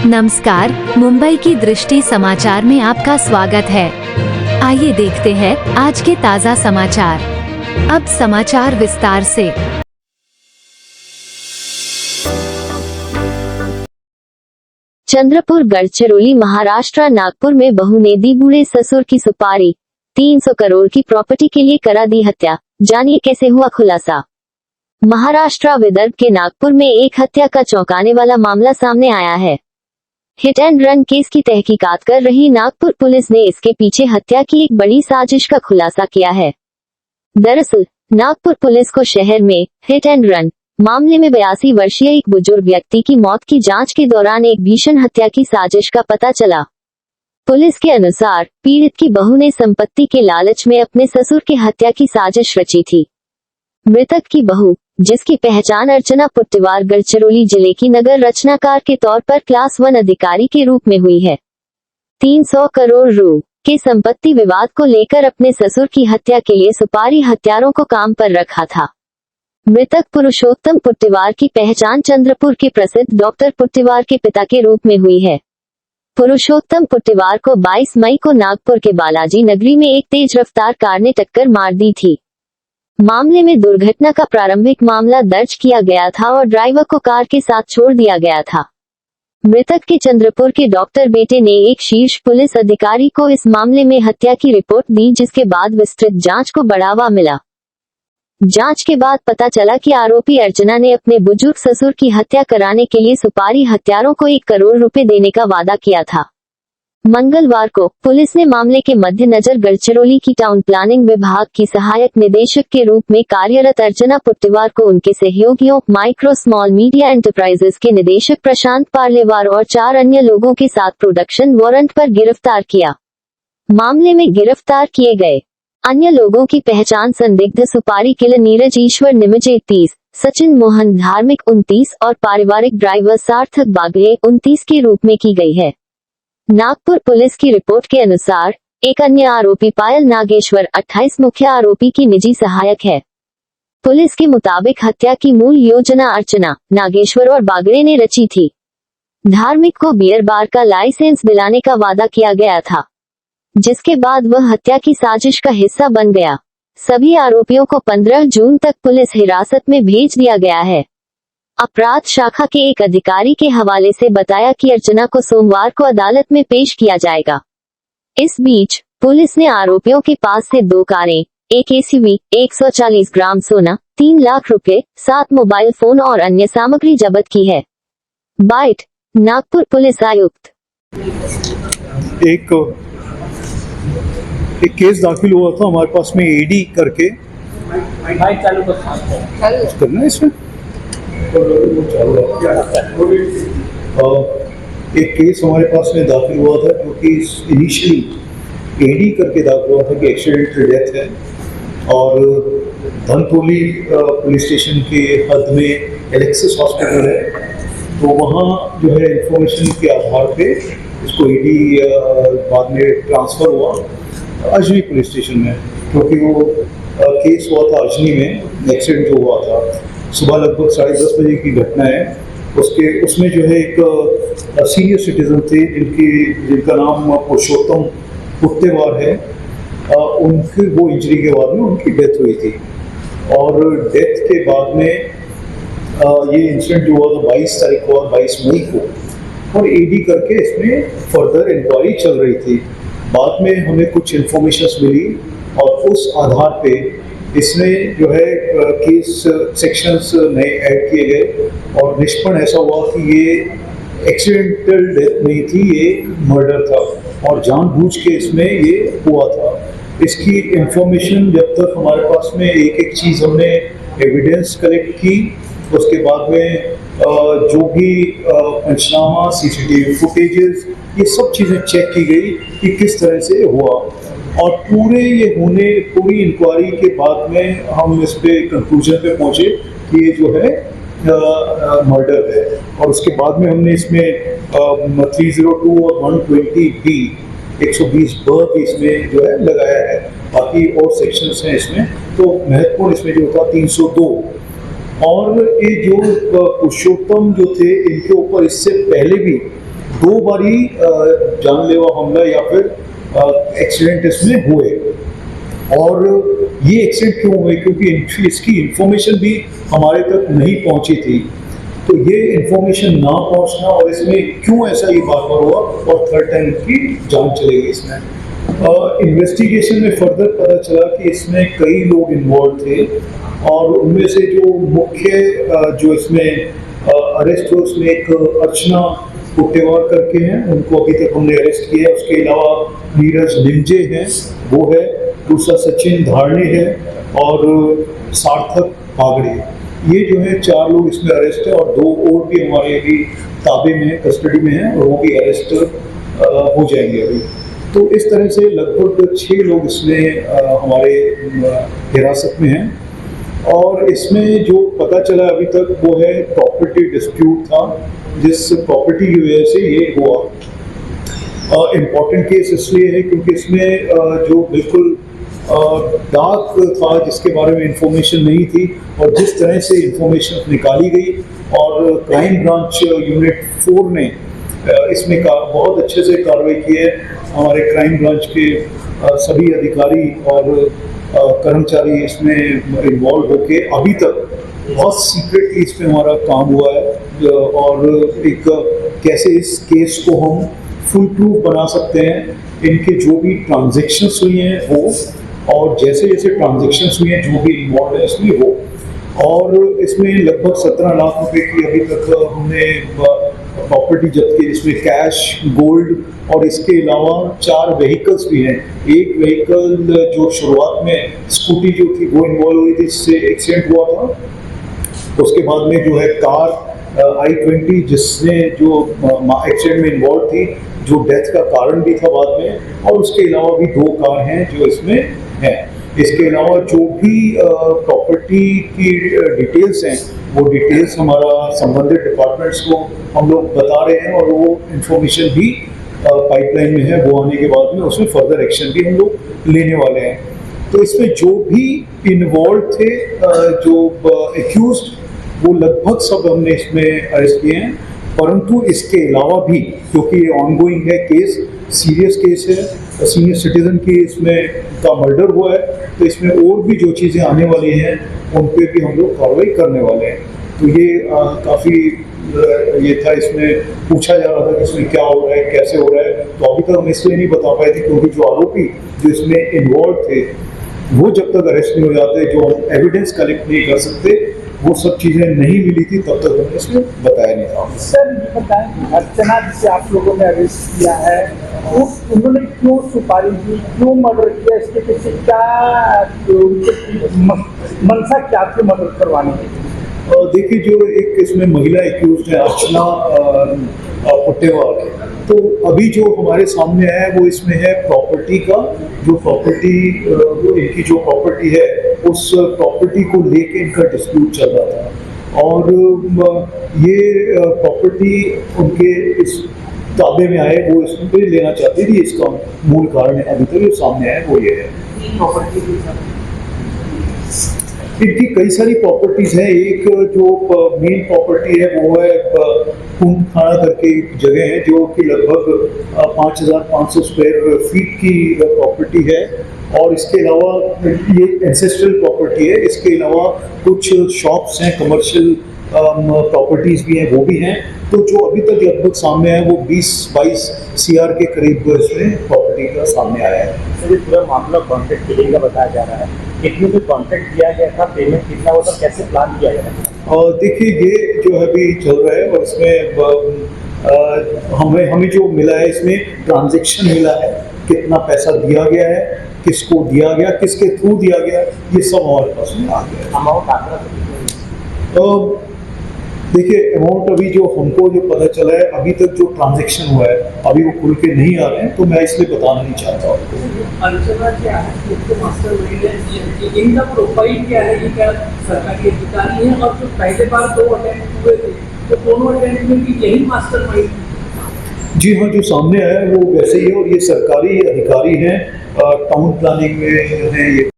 नमस्कार, मुंबई की दृष्टि समाचार में आपका स्वागत है। आइए देखते हैं आज के ताज़ा समाचार। अब समाचार विस्तार से। चंद्रपुर, गढ़चिरौली, महाराष्ट्र, नागपुर में बहू ने दी बूढ़े ससुर की सुपारी, 300 करोड़ की प्रॉपर्टी के लिए करा दी हत्या। जानिए कैसे हुआ खुलासा। महाराष्ट्र विदर्भ के नागपुर में एक हत्या का चौंकाने वाला मामला सामने आया है। हिट एंड रन केस की तहकीकात कर रही नागपुर पुलिस ने इसके पीछे हत्या की एक बड़ी साजिश का खुलासा किया है। दरअसल नागपुर पुलिस को शहर में हिट एंड रन मामले में 82 वर्षीय एक बुजुर्ग व्यक्ति की मौत की जांच के दौरान एक भीषण हत्या की साजिश का पता चला। पुलिस के अनुसार पीड़ित की बहू ने संपत्ति के लालच में अपने ससुर की हत्या की साजिश रची थी। मृतक की बहू, जिसकी पहचान अर्चना पुट्टिवार गढ़चिरौली जिले की नगर रचनाकार के तौर पर क्लास 1 अधिकारी के रूप में हुई है, 300 करोड़ रु के संपत्ति विवाद को लेकर अपने ससुर की हत्या के लिए सुपारी हत्यारों को काम पर रखा था। मृतक पुरुषोत्तम पुट्टिवार की पहचान चंद्रपुर के प्रसिद्ध डॉक्टर पुट्टिवार के पिता के रूप में हुई है। पुरुषोत्तम पुट्टिवार को 22 मई को नागपुर के बालाजी नगरी में एक तेज रफ्तार कार ने टक्कर मार दी थी। मामले में दुर्घटना का प्रारंभिक मामला दर्ज किया गया था और ड्राइवर को कार के साथ छोड़ दिया गया था। मृतक के चंद्रपुर के डॉक्टर बेटे ने एक शीर्ष पुलिस अधिकारी को इस मामले में हत्या की रिपोर्ट दी, जिसके बाद विस्तृत जांच को बढ़ावा मिला। जांच के बाद पता चला कि आरोपी अर्चना ने अपने बुजुर्ग ससुर की हत्या कराने के लिए सुपारी हत्यारों को 1 करोड़ रुपए देने का वादा किया था। मंगलवार को पुलिस ने मामले के मद्देनजर गढ़चिरौली की टाउन प्लानिंग विभाग की सहायक निदेशक के रूप में कार्यरत अर्चना पुट्टिवार को उनके सहयोगियों, माइक्रो स्मॉल मीडिया एंटरप्राइजेस के निदेशक प्रशांत पार्लेवार और 4 अन्य लोगों के साथ प्रोडक्शन वारंट पर गिरफ्तार किया। मामले में गिरफ्तार किए गए अन्य लोगों की पहचान संदिग्ध सुपारी किलर नीरज ईश्वर निमजे 30, सचिन मोहन धार्मिक 29 और पारिवारिक ड्राइवर सार्थक बागड़े 29 के रूप में की गई है। नागपुर पुलिस की रिपोर्ट के अनुसार एक अन्य आरोपी पायल नागेश्वर 28 मुख्य आरोपी की निजी सहायक है। पुलिस के मुताबिक हत्या की मूल योजना अर्चना, नागेश्वर और बागड़े ने रची थी। धार्मिक को बियर बार का लाइसेंस दिलाने का वादा किया गया था, जिसके बाद वह हत्या की साजिश का हिस्सा बन गया। सभी आरोपियों को 15 जून तक पुलिस हिरासत में भेज दिया गया है। अपराध शाखा के एक अधिकारी के हवाले से बताया कि अर्चना को सोमवार को अदालत में पेश किया जाएगा। इस बीच पुलिस ने आरोपियों के पास से 2 कारें, एक एसयूवी, 140 ग्राम सोना, 3 लाख रुपए, 7 मोबाइल फोन और अन्य सामग्री जब्त की है। बाइट नागपुर पुलिस आयुक्त। एक केस दाखिल हुआ था हमारे पास में एडी करके। करना है इसमें एक केस हमारे पास में दाखिल हुआ था, क्योंकि इनिशियली एडी करके दाखिल हुआ था कि एक्सीडेंटल डेथ है और धनतोली पुलिस स्टेशन के हद में एलेक्सिस हॉस्पिटल है, तो वहाँ जो है इंफॉर्मेशन के आधार पे इसको एडी बाद में ट्रांसफ़र हुआ अजनी पुलिस स्टेशन में, क्योंकि वो केस हुआ था अजनी में। एक्सीडेंट जो हुआ था सुबह लगभग 10:30 बजे की घटना है। उसमें जो है एक सीनियर सिटीजन थे जिनका नाम पुरुषोत्तम पुट्टिवार है। उनकी वो इंजरी के बाद में उनकी डेथ हुई थी और डेथ के बाद में ये इंसिडेंट जो हुआ था 22 तारीख को और 22 मई को, और एडी करके इसमें फर्दर इंक्वायरी चल रही थी। बाद में हमें कुछ इन्फॉर्मेशन मिली और उस आधार पे इसमें जो है केस सेक्शंस नए ऐड किए गए और निष्पन्न ऐसा हुआ कि ये एक्सीडेंटल डेथ नहीं थी, ये मर्डर था और जानबूझ के इसमें ये हुआ था। इसकी इंफॉर्मेशन जब तक हमारे पास में एक चीज़ हमने एविडेंस कलेक्ट की, उसके बाद में जो भी पंचनामा, सीसीटीवी फुटेजेस, ये सब चीज़ें चेक की गई कि किस तरह से हुआ और पूरी इंक्वायरी के बाद में हम इस पे कंक्लूजन पे पहुंचे कि ये जो है मर्डर है। और उसके बाद में हमने इसमें 302 और 120B 120 भी इसमें जो है लगाया है। बाकी और सेक्शंस हैं इसमें, तो महत्वपूर्ण इसमें जो था 302 और ये जो पुरुषोत्तम जो थे, इनके ऊपर इससे पहले भी 2 बारी जानलेवा हमला या फिर एक्सीडेंट इसमें हुए। और ये एक्सीडेंट क्यों हुए? क्योंकि इसकी इंफॉर्मेशन भी हमारे तक नहीं पहुंची थी। तो ये इंफॉर्मेशन ना पहुंचना और इसमें क्यों ऐसा ये बार बार हुआ और थर्ड टाइम की जान चलेगी इसमें। इन्वेस्टिगेशन में फर्दर पता चला कि इसमें कई लोग इन्वॉल्व थे और उनमें से जो मुख्य जो इसमें अरेस्ट हुए उसमें एक अर्चना कुटेवार करके हैं, उनको अभी तक हमने अरेस्ट किया है। उसके अलावा नीरज निंजे हैं, वो है, दूसरा सचिन धारणे है और सार्थक बागड़े। ये जो है 4 लोग इसमें अरेस्ट है और 2 और भी हमारे अभी ताबे में है, कस्टडी में है और वो भी अरेस्ट हो जाएंगे अभी। तो इस तरह से लगभग 6 लोग इसमें हमारे हिरासत में हैं। और इसमें जो पता चला अभी तक वो है प्रॉपर्टी डिस्प्यूट था, जिस प्रॉपर्टी की वजह से ये हुआ। इम्पॉर्टेंट केस इसलिए है क्योंकि इसमें जो बिल्कुल डार्क था, जिसके बारे में इंफॉर्मेशन नहीं थी और जिस तरह से इंफॉर्मेशन निकाली गई और क्राइम ब्रांच यूनिट 4 ने इसमें बहुत अच्छे से कार्रवाई की है। हमारे क्राइम ब्रांच के सभी अधिकारी और कर्मचारी इसमें इन्वॉल्व होके अभी तक बहुत सीक्रेटली इसमें हमारा काम हुआ है और एक कैसे इस केस को हम फुल प्रूफ बना सकते हैं। इनके जो भी ट्रांजैक्शंस हुई हैं वो और जैसे जैसे ट्रांजैक्शंस हुई हैं जो भी इन्वॉल्व है इसमें वो, और इसमें लगभग 17 लाख रुपए की अभी तक हमने प्रॉपर्टी जब्त की, जिसमें कैश, गोल्ड और इसके अलावा 4 व्हीकल्स भी हैं। एक व्हीकल जो शुरुआत में स्कूटी जो थी वो इन्वॉल्व हुई थी, जिससे एक्सीडेंट हुआ था। उसके बाद में जो है कार i20 जिसने जो एक्सीडेंट में इन्वॉल्व थी, जो डेथ का कारण भी था बाद में, और उसके अलावा भी 2 कार हैं जो इसमें हैं। इसके अलावा जो भी प्रॉपर्टी की डिटेल्स हैं वो डिटेल्स हमारा संबंधित डिपार्टमेंट्स को हम लोग बता रहे हैं और वो इंफॉर्मेशन भी पाइपलाइन में है। वो आने के बाद में उसमें फर्दर एक्शन भी हम लोग लेने वाले हैं। तो इसमें जो भी इन्वॉल्व थे जो एक्यूज्ड, वो लगभग सब हमने इसमें अरेस्ट किए हैं। परंतु इसके अलावा भी, क्योंकि ये ऑनगोइंग है केस, सीरियस केस है, सीनियर सिटीजन की इसमें का मर्डर हुआ है, तो इसमें और भी जो चीज़ें आने वाली हैं उन पे भी हम लोग कार्रवाई करने वाले हैं। तो ये काफ़ी ये था, इसमें पूछा जा रहा था कि इसमें क्या हो रहा है, कैसे हो रहा है। तो अभी तक हम इसलिए नहीं बता पाए थे क्योंकि जो आरोपी जो इसमें इन्वॉल्व थे वो जब तक अरेस्ट नहीं हो जाते, जो हम एविडेंस कलेक्ट नहीं कर सकते, वो सब चीज़ें नहीं मिली थी, तब तक हमने इसमें बताया नहीं था। सर ये बताएं, अर्चना जिसे आप लोगों ने अरेस्ट किया है, उन्होंने क्यों सुपारी दी, क्यों मर्डर किया, इसके पीछे क्या मनसा क्या थी मर्डर करवाने की? देखिए, जो एक इसमें महिला एक्यूज है अर्चना कुटेवार, तो अभी जो हमारे सामने आया है वो इसमें है प्रॉपर्टी का, जो प्रॉपर्टी इनकी जो प्रॉपर्टी है उस प्रॉपर्टी को लेके इनका डिस्प्यूट चल रहा था और ये प्रॉपर्टी उनके इस ताबे में आए, वो इसमें लेना चाहते थे। इसका मूल कारण है अभी तक जो सामने आया है वो ये है। इनकी कई सारी प्रॉपर्टीज हैं। एक जो मेन प्रॉपर्टी है वो है कुंड खाना करके एक जगह है जो कि लगभग 5500 स्क्वायर फीट की प्रॉपर्टी है और इसके अलावा ये एंसेस्ट्रल प्रॉपर्टी है। इसके अलावा कुछ शॉप्स हैं, कमर्शियल प्रॉपर्टीज भी हैं, वो भी हैं। तो जो अभी तक लगभग सामने आया वो 20-22 CR के करीब इसमें प्रॉपर्टी का सामने आया है। सर, पूरा मामला कॉन्ट्रैक्ट किलिंग का बताया जा रहा है, कितने में कॉन्ट्रैक्ट किया गया था, पेमेंट कितना होता, कैसे प्लान किया गया था? और देखिए, ये जो है अभी चल रहा है और इसमें हमें जो मिला है इसमें ट्रांजैक्शन मिला है, कितना पैसा दिया गया है, किसको दिया गया, किसके थ्रू दिया गया, ये सब हमारे पास में आ गया। अमाउंट आंकड़ा देखिए, अमाउंट अभी जो हमको जो पता चला है, अभी तक जो ट्रांजैक्शन हुआ है अभी वो खुल के नहीं आ रहे हैं, तो मैं इसलिए बताना नहीं चाहता हूँ। अर्चना क्या है, इसको मास्टरमाइंड है, इनका प्रोफाइल क्या है, ये क्या सरकारी अधिकारी है और जो पहले बार 2 अटेम्प्ट हुए थे तो दोनों अटेम्प्ट में भी यही मास्टरमाइंड? जी हाँ, जो सामने आया है वो वैसे ही है और ये सरकारी अधिकारी हैं, टाउन प्लानिंग में हैं ये